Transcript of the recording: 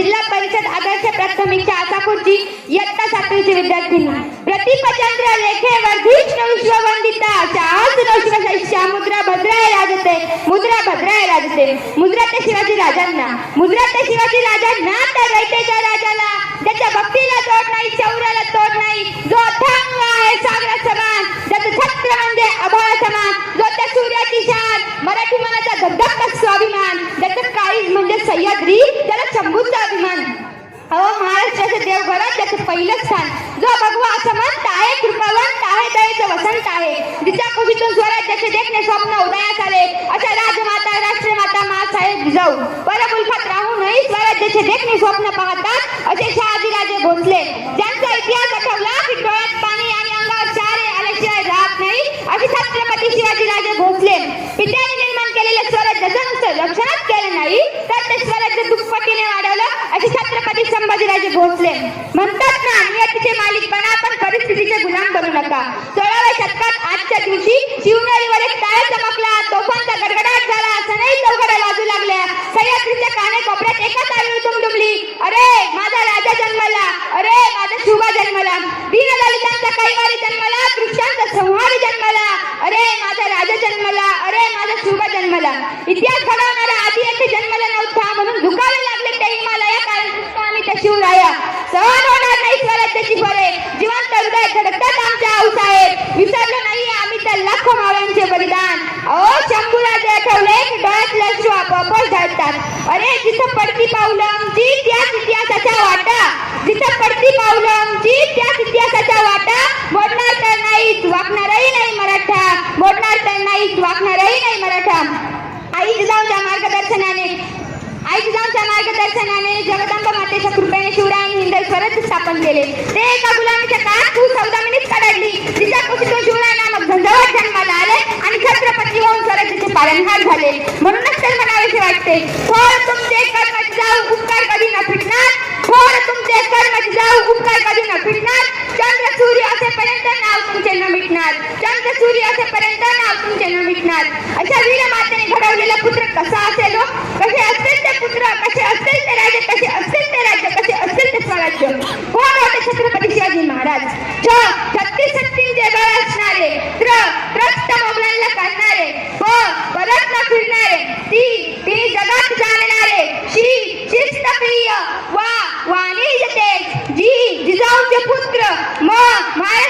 जिल्हा परिषद आदर्श प्राथमिक शाळा आसापूरची इयत्ता 7वीची विद्यार्थिनी प्रतिपचंद्र लेखे वर्धिष्णु विश्ववंदिता शास्त्रशिष्या मुद्रा भद्राय राजते मुद्रा भद्राय राजते. मुद्रा ते शिवाजी राजांना, मुद्रा ते शिवाजी राजांना तर रयतेच्या राजाला, ज्याच्या भक्तीला तोड नाही, शौर्याला तोड नाही, जो अथांग आहे सागरा समान, ज्याचं छत्र म्हणजे आभाळ समान, जो त्या सूर्याची शान, मराठी मनाचा धगधगता स्वाभिमान, ज्याचं काळीज म्हणजे सह्याद्री, त्याला शंभूचा अभिमान. अहो महाराष्ट्राचे देवघरात त्याचं पहिलं स्थान, जो भगवा असमंत आहे, कृपावंत आहे, दयेचं वसंत आहे, जिच्या कुशीतून स्वराज्याचे देखणे स्वप्न उदयास आले, अशा राजमाता राष्ट्रमाता मासाहेब जिजाऊ परमुल्कात राहूनही स्वराज्याचे देखणे स्वप्न पाहतात असे शहाजीराजे भोसले, ज्यांचा इतिहास आठवला की डोळ्यात पाणी आणि अंगावर शहारे आल्याशिवाय राहत नाही, असे छत्रपती शिवाजीराजे भोसले. पित्याने निर्माण केलेलं स्वराज्याचं नुसतं रक्षणच केलं नाही, तर ते स्वराज्य दुप्पटीने वाढवलं असे छत्रपती संभाजीराजे भोसले. म्हणतात ना, नियतीचे मालिक बना पण परिस्थितीचे गुलाम बनू नका. 16व्या शतकात आजच्या दिवशी शिवनेरीवर एक टाळ चमकला, तोफांचा गडगडाट झाला, सनई चौघड्या वाजू लागल्या, सह्याद्रीच्या कानेकोपऱ्यात एका तालीवर दुमदुमली, अरे माझा राजा जन्मला, अरे माझा शुभा जन्मला, दीनदलितांचा कैवारी जन्मला, दृश्यांचा संहारी जन्मला, अरे माझा राजा जन्मला, अरे माझा शुभा जन्मला. इतिहास घडवणारा आधी येथे जन्मला नव्हता म्हणून झुकावे लागले ते हिमालया, कारण आम्ही त्या शिवराया सहन होणार नाही स्वराज्याची फरे, जिवंत हृदय धडकतात आमच्या आऊसाहेब, विसरलो नाही आम्ही त्या लाखो माव्यांचे बलिदान. अहो शंभूराजे आठवले की डोळ्यातले अश्रू आपोआपच ढळतात. अरे जिथं पडती पावलं आमची त्याच इतिहासाच्या वाटा, जिथं पडती पावलं आमची त्याच इतिहासाच्या वाटा, मोडणार तर नाहीच वाकणारही नाही मराठा, मोडणार तर नाहीच वाकणारही नाही मराठा. आई जिजाऊच्या मार्गदर्शनाने जगदंबा मातेच्या कृपेने शिवरायांनी हिंद स्वराज्य स्थापन केले. ते एका गुलामीच्या काळात तू 14 मिनिट काढली, तिच्या कुशीतून शिवराय नामक झंझावात जन्माला आले आणि छत्रपती होऊन स्वराज्याचे पालनहार झाले. म्हणूनच तर म्हणावेसे वाटते, थोर तुमचे कर्म जाऊ उपकार कधी न फिटणार, थोर तुमचे कर्म जाऊ उपकार कधी न फिटणार, चंद्र सूर्य असेपर्यंत नाव तुमचे न मिटणार, चंद्र सूर्य असेपर्यंत नाव तुमचे न मिटणार. अशा वीर मातेने घडवलेला पुत्र कसा असेल, कसे असतील ते पुत्र, कसे असतील ते राजे, कसे असतील ते राज्य, कसे असतील ते स्वराज्य. कोण होते छत्रपती शिवाजी महाराज? 36 शक्तींचे बळ असणारे, त्रस्त मोगलांना करणारे, परत न फिरणारे, ती जगात जाणणारे, शिस्तप्रिय वाणिज्य जिजाऊचे पुत्र, महाराष्ट्र